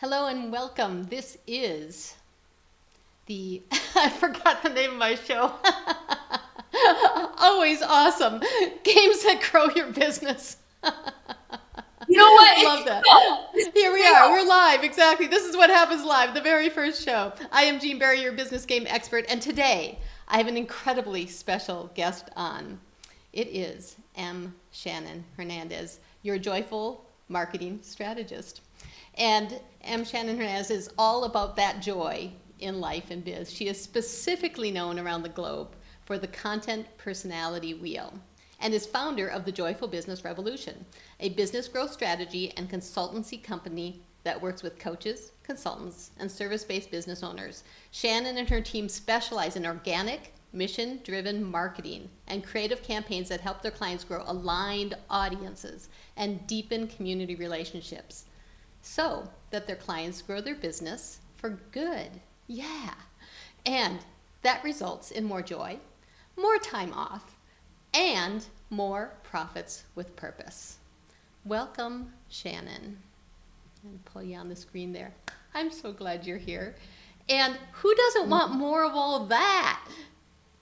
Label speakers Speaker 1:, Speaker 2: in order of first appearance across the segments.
Speaker 1: Hello and welcome. This is the, I forgot the name of my show. Always awesome. Games that grow your business.
Speaker 2: You know what?
Speaker 1: Love that. Here we are. We're live. Exactly. This is what happens live, the very first show. I am Jean Berry, your business game expert, and today I have an incredibly special guest on. It is Shannon Hernandez, your joyful marketing strategist. And Shannon Hernandez is all about that joy in life and biz. She is specifically known around the globe for the content personality wheel and is founder of the Joyful Business Revolution, a business growth strategy and consultancy company that works with coaches, consultants, and service-based business owners. Shannon and her team specialize in organic, mission-driven marketing and creative campaigns that help their clients grow aligned audiences and deepen community relationships, so that their clients grow their business for good. Yeah. And that results in more joy, more time off, and more profits with purpose. Welcome, Shannon. And pull you on the screen there. I'm so glad you're here. And who doesn't want more of all that?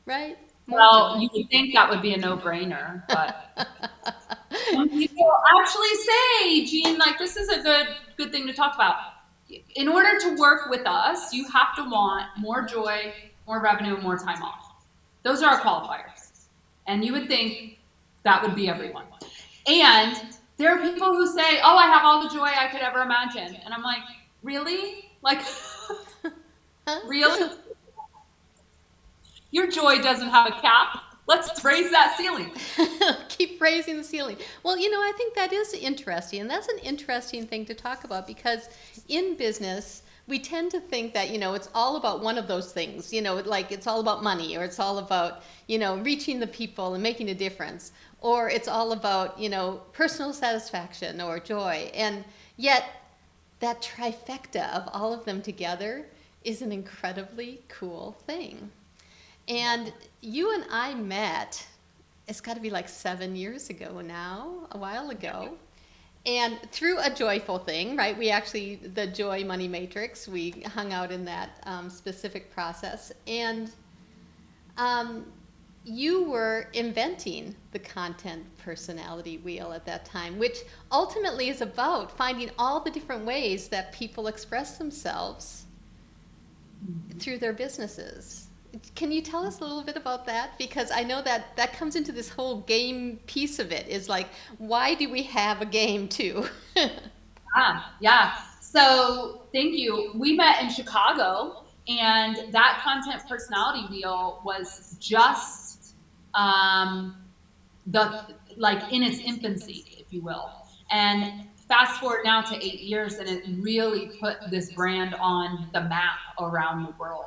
Speaker 1: Right?
Speaker 2: Well, you would think that would be a no-brainer, but some people actually say, Jean, like this is a good thing to talk about. In order to work with us, you have to want more joy, more revenue, and more time off. Those are our qualifiers. And you would think that would be everyone. And there are people who say, oh, I have all the joy I could ever imagine. And I'm like, really? Like, really? Your joy doesn't have a cap. Let's raise that ceiling.
Speaker 1: Keep raising the ceiling. Well, I think that is interesting. And that's an interesting thing to talk about because in business, we tend to think that, it's all about one of those things, like it's all about money or it's all about, reaching the people and making a difference, or it's all about, personal satisfaction or joy. And yet that trifecta of all of them together is an incredibly cool thing. And you and I met, it's got to be like 7 years ago now, a while ago. And through a joyful thing, right? We actually, the Joy Money Matrix, we hung out in that specific process. And you were inventing the content personality wheel at that time, which ultimately is about finding all the different ways that people express themselves through their businesses. Can you tell us a little bit about that? Because I know that comes into this whole game piece of it, is like, why do we have a game too?
Speaker 2: Yeah. So thank you. We met in Chicago, and that content personality wheel was just in its infancy, if you will. And fast forward now to 8 years, and it really put this brand on the map around the world.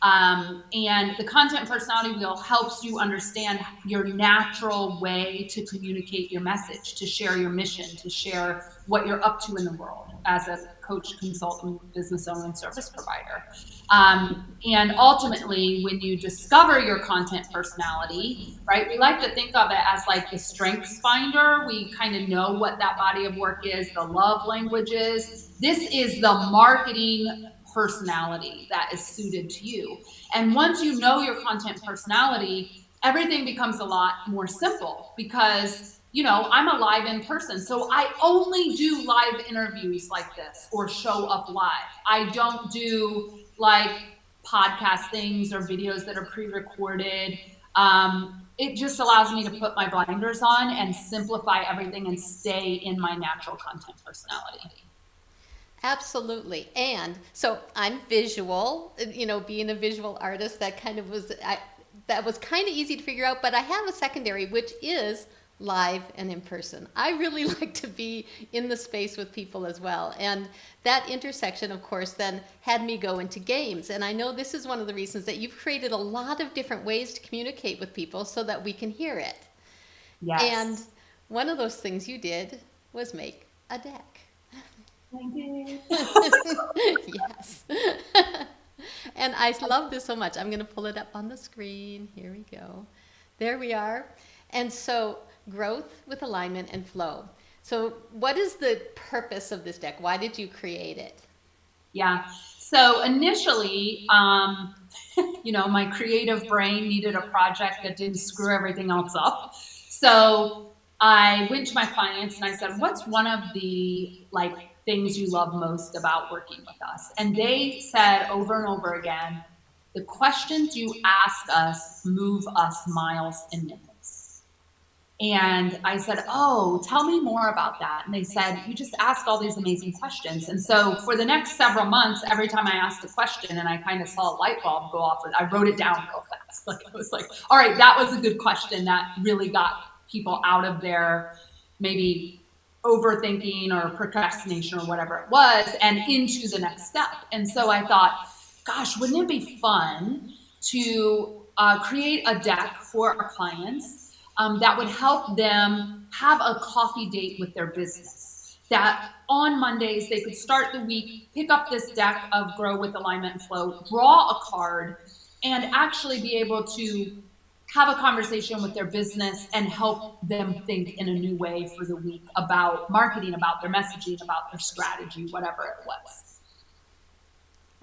Speaker 2: And the content personality wheel helps you understand your natural way to communicate your message, to share your mission, to share what you're up to in the world as a coach, consultant, business owner, and service provider. And ultimately, when you discover your content personality, right, we like to think of it as like the strengths finder. We kind of know what that body of work is, the love languages. This is the marketing personality that is suited to you. And once you know your content personality, everything becomes a lot more simple because, I'm a live in person. So I only do live interviews like this or show up live. I don't do like podcast things or videos that are pre-recorded. It just allows me to put my blinders on and simplify everything and stay in my natural content personality.
Speaker 1: Absolutely. And so I'm visual, being a visual artist, that was kind of easy to figure out, but I have a secondary, which is live and in person. I really like to be in the space with people as well. And that intersection, of course, then had me go into games. And I know this is one of the reasons that you've created a lot of different ways to communicate with people so that we can hear it.
Speaker 2: Yes.
Speaker 1: And one of those things you did was make a deck.
Speaker 2: I did.
Speaker 1: Yes. And I love this so much. I'm going to pull it up on the screen. Here we go. There we are. And so growth with alignment and flow. So what is the purpose of this deck? Why did you create it?
Speaker 2: Yeah. So initially, my creative brain needed a project that didn't screw everything else up. So I went to my clients and I said, "What's one of the things you love most about working with us?" And they said over and over again, "The questions you ask us move us miles and minutes." And I said, "Oh, tell me more about that." And they said, "You just ask all these amazing questions." And so for the next several months, every time I asked a question and I kind of saw a light bulb go off, I wrote it down real fast. Like I was like, all right, that was a good question that really got people out of their maybe overthinking or procrastination or whatever it was and into the next step. And so I thought, gosh, wouldn't it be fun to create a deck for our clients that would help them have a coffee date with their business? That on Mondays, they could start the week, pick up this deck of Grow with Alignment and Flow, draw a card, and actually be able to have a conversation with their business and help them think in a new way for the week about marketing, about their messaging, about their strategy, whatever it was.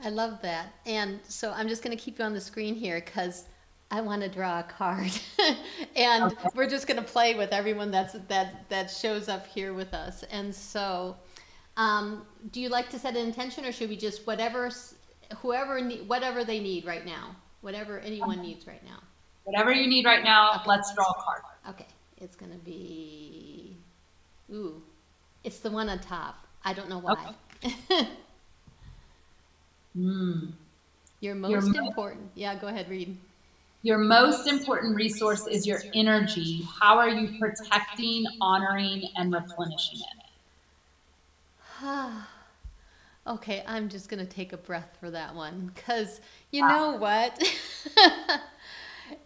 Speaker 1: I love that. And so I'm just going to keep you on the screen here because I want to draw a card. And
Speaker 2: Okay.
Speaker 1: we're just going to play with everyone that shows up here with us. And so do you like to set an intention, or should we just whatever they need right now, whatever anyone needs right now?
Speaker 2: Whatever you need right now,
Speaker 1: Okay.
Speaker 2: let's draw a card.
Speaker 1: Okay, it's gonna be, ooh, it's the one on top. I don't know why.
Speaker 2: Okay.
Speaker 1: Your most important, yeah, go ahead, read.
Speaker 2: Your most important resource is your energy. How are you protecting, honoring, and replenishing it?
Speaker 1: Okay, I'm just gonna take a breath for that one, because you know what?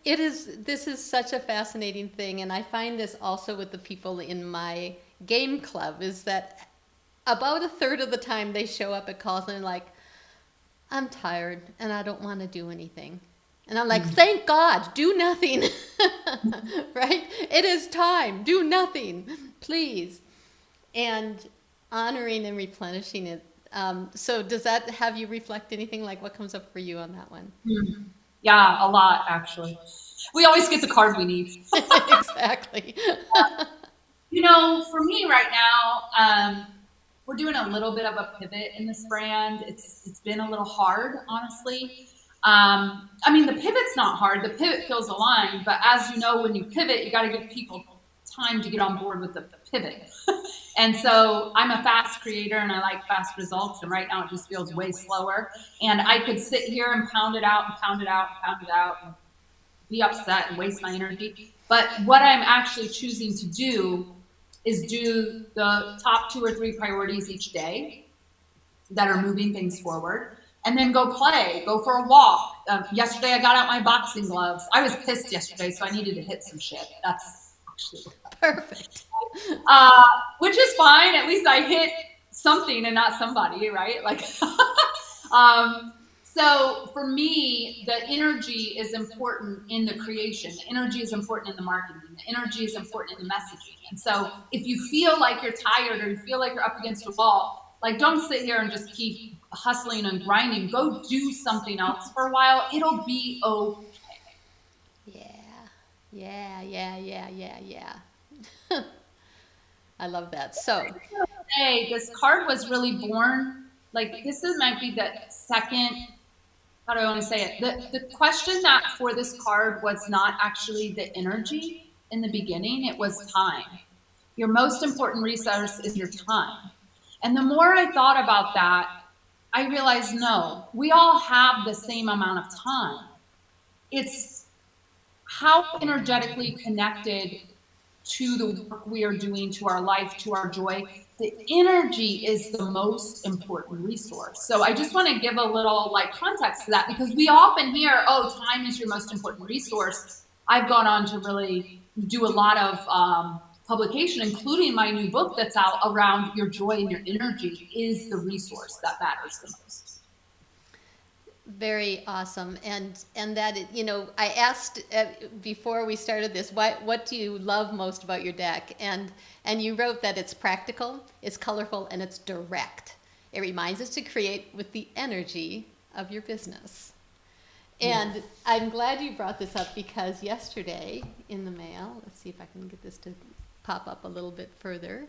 Speaker 1: This is such a fascinating thing, and I find this also with the people in my game club, is that about a third of the time they show up at calls and they're like, "I'm tired and I don't want to do anything." And I'm like, "Thank God, do nothing." Right? It is time. Do nothing, please. And honoring and replenishing it. So does that have you reflect anything, like what comes up for you on that one?
Speaker 2: Yeah, a lot, actually. We always get the card we need.
Speaker 1: Exactly.
Speaker 2: For me right now, we're doing a little bit of a pivot in this brand. It's been a little hard, honestly. The pivot's not hard. The pivot feels aligned, but as you know, when you pivot, you got to give people time to get on board with the pivot. And so I'm a fast creator and I like fast results. And right now it just feels way slower. And I could sit here and pound it out and pound it out and pound it out and be upset and waste my energy. But what I'm actually choosing to do is do the top 2 or 3 priorities each day that are moving things forward. And then go play, go for a walk. Yesterday I got out my boxing gloves. I was pissed yesterday, so I needed to hit some shit. That's actually
Speaker 1: Perfect.
Speaker 2: Which is fine. At least I hit something and not somebody, right? So for me, the energy is important in the creation. The energy is important in the marketing. The energy is important in the messaging. And so if you feel like you're tired or you feel like you're up against a wall, don't sit here and just keep hustling and grinding. Go do something else for a while. It'll be okay.
Speaker 1: Yeah. I love that. So,
Speaker 2: hey, this card was really born. Might be the second. How do I want to say it? The question that for this card was not actually the energy in the beginning. It was time. Your most important resource is your time. And the more I thought about that, I realized, no, we all have the same amount of time. It's how energetically connected to the work we are doing, to our life, to our joy. The energy is the most important resource. So I just want to give a little context to that, because we often hear, oh, time is your most important resource. I've gone on to really do a lot of publication, including my new book that's out around your joy and your energy is the resource that matters the most.
Speaker 1: very awesome. And that, I asked before we started this, what do you love most about your deck? And you wrote that it's practical, it's colorful, and it's direct. It reminds us to create with the energy of your business. And
Speaker 2: Yes.
Speaker 1: I'm glad you brought this up because yesterday in the mail, let's see if I can get this to pop up a little bit further.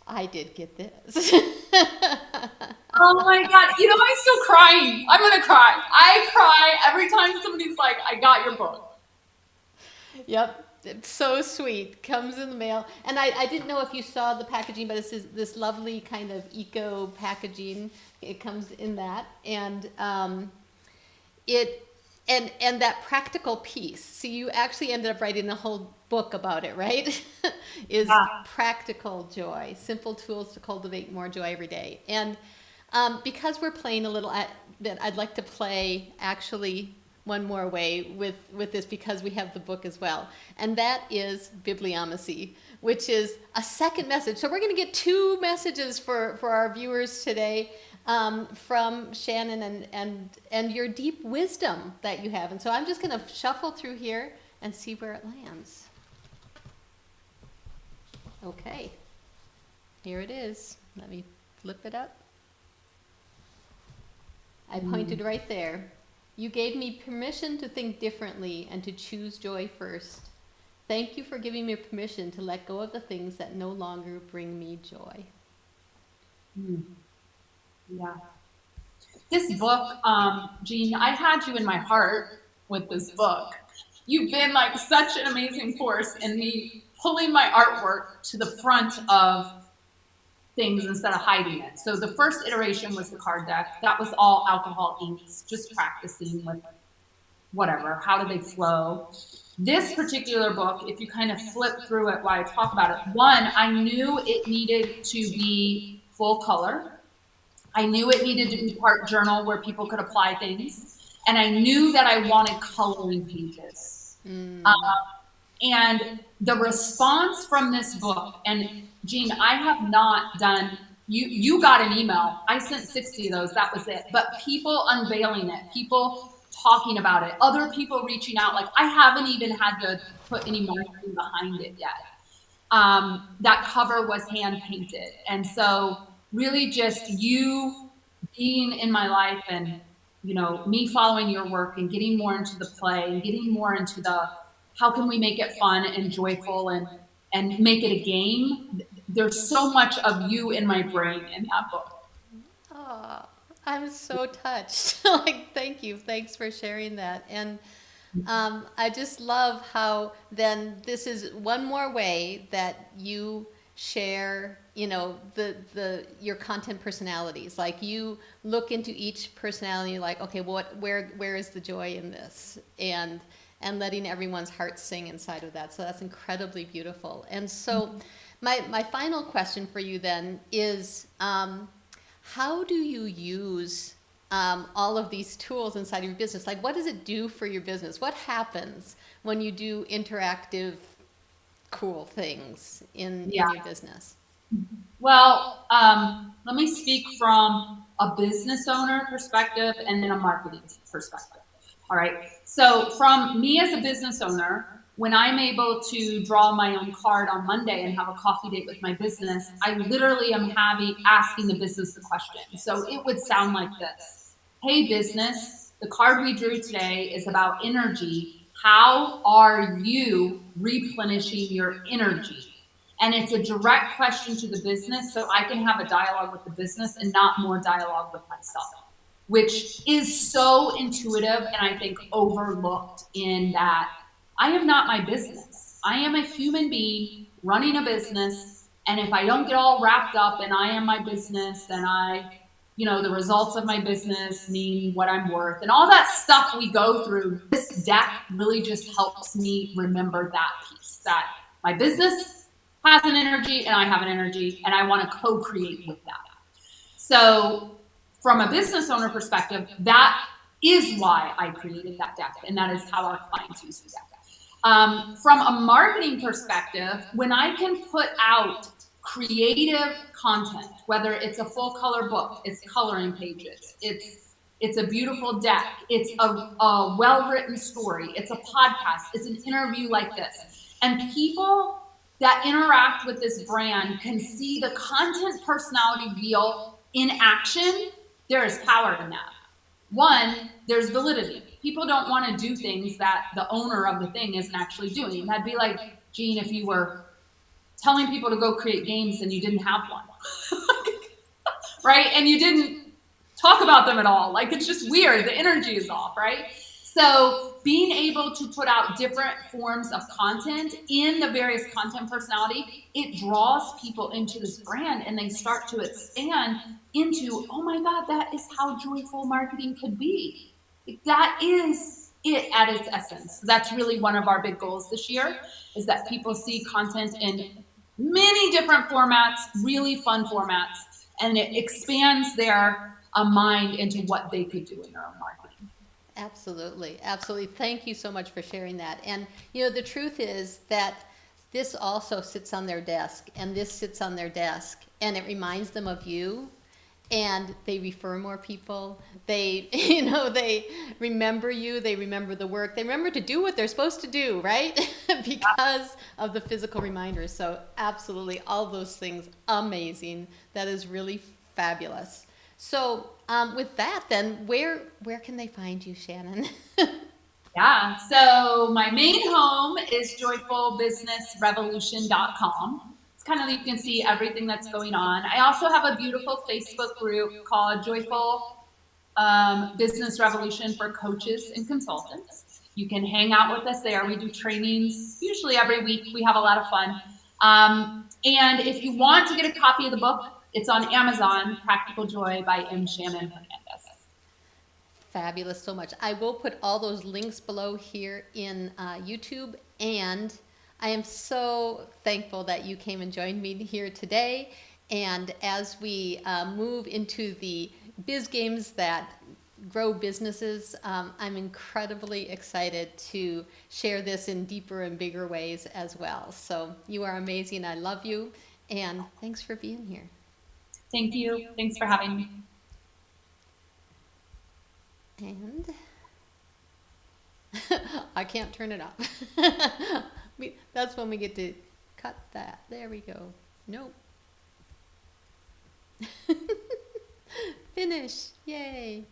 Speaker 1: I did get this.
Speaker 2: Oh my God. You know, I'm still crying. I'm going to cry. I cry every time somebody's like, I got your book.
Speaker 1: Yep. It's so sweet. Comes in the mail. And I didn't know if you saw the packaging, but it's this lovely kind of eco packaging. It comes in that. And and that practical piece. See, you actually ended up writing a whole book about it, right? Is
Speaker 2: Yeah.
Speaker 1: practical joy, simple tools to cultivate more joy every day. And because we're playing a little bit, I'd like to play actually one more way with this because we have the book as well. And that is Bibliomancy, which is a second message. So we're going to get two messages for our viewers today from Shannon and your deep wisdom that you have. And so I'm just going to shuffle through here and see where it lands. Okay, here it is. Let me flip it up. I pointed right there. You gave me permission to think differently and to choose joy first. Thank you for giving me permission to let go of the things that no longer bring me joy.
Speaker 2: Yeah. This book, Jean, I had you in my heart with this book. You've been like such an amazing force in me pulling my artwork to the front of things instead of hiding it. So the first iteration was the card deck. That was all alcohol inks, just practicing with whatever, how do they flow. This particular book, if you kind of flip through it while I talk about it, one, I knew it needed to be full color. I knew it needed to be part journal where people could apply things. And I knew that I wanted coloring pages. And the response from this book, and Jean, I have not done, you got an email. I sent 60 of those, that was it. But people unveiling it, people talking about it, other people reaching out, like I haven't even had to put any marketing behind it yet. That cover was hand painted. And so really just you being in my life and, you know, me following your work and getting more into the play and getting more into the, how can we make it fun and joyful and make it a game? There's so much of you in my brain in that book.
Speaker 1: Oh, I'm so touched. Like, thank you. Thanks for sharing that. And I just love how then this is one more way that you share, you know, your content personalities. Like you look into each personality, like, okay, where is the joy in this? And letting everyone's heart sing inside of that. So that's incredibly beautiful. And so my final question for you then is, how do you use all of these tools inside of your business? Like, what does it do for your business? What happens when you do interactive, cool things in your business?
Speaker 2: Well, let me speak from a business owner perspective and then a marketing perspective. All right. So from me as a business owner, when I'm able to draw my own card on Monday and have a coffee date with my business, I literally am asking the business the question. So it would sound like this. Hey, business, the card we drew today is about energy. How are you replenishing your energy? And it's a direct question to the business so I can have a dialogue with the business and not more dialogue with myself, which is so intuitive and I think overlooked in that I am not my business. I am a human being running a business. And if I don't get all wrapped up and I am my business and the results of my business mean what I'm worth and all that stuff we go through, this deck really just helps me remember that piece, that my business has an energy and I have an energy and I want to co-create with that. So from a business owner perspective, that is why I created that deck and that is how our clients use the deck. From a marketing perspective, when I can put out creative content, whether it's a full color book, it's coloring pages, it's a beautiful deck, it's a well-written story, it's a podcast, it's an interview like this, and people that interact with this brand can see the content personality wheel in action, there is power in that. One, there's validity. People don't want to do things that the owner of the thing isn't actually doing. That'd be like, Gene, if you were telling people to go create games and you didn't have one, right? And you didn't talk about them at all. Like, it's just weird. The energy is off, right? So being able to put out different forms of content in the various content personality, it draws people into this brand and they start to expand into, oh my God, that is how joyful marketing could be. That is it at its essence. That's really one of our big goals this year, is that people see content in many different formats, really fun formats, and it expands their mind into what they could do in their own marketing.
Speaker 1: Absolutely, absolutely. Thank you so much for sharing that. And you know, the truth is that this also sits on their desk, and this sits on their desk, and it reminds them of you, and they refer more people. They, you know, they remember you, they remember the work, they remember to do what they're supposed to do, right? Because of the physical reminders. So absolutely, all those things, amazing. That is really fabulous. So with that, then, where can they find you, Shannon?
Speaker 2: Yeah, so my main home is joyfulbusinessrevolution.com. It's kind of, you can see everything that's going on. I also have a beautiful Facebook group called Joyful Business Revolution for coaches and consultants. You can hang out with us there. We do trainings usually every week. We have a lot of fun. And if you want to get a copy of the book, it's on Amazon, Practical Joy by Shannon Hernandez.
Speaker 1: Fabulous, so much. I will put all those links below here in YouTube, and I am so thankful that you came and joined me here today. And as we move into the biz games that grow businesses, I'm incredibly excited to share this in deeper and bigger ways as well. So you are amazing. I love you, and thanks for being here.
Speaker 2: Thank you. Thanks for having me.
Speaker 1: And I can't turn it off. That's when we get to cut that. There we go. Nope. Finish. Yay.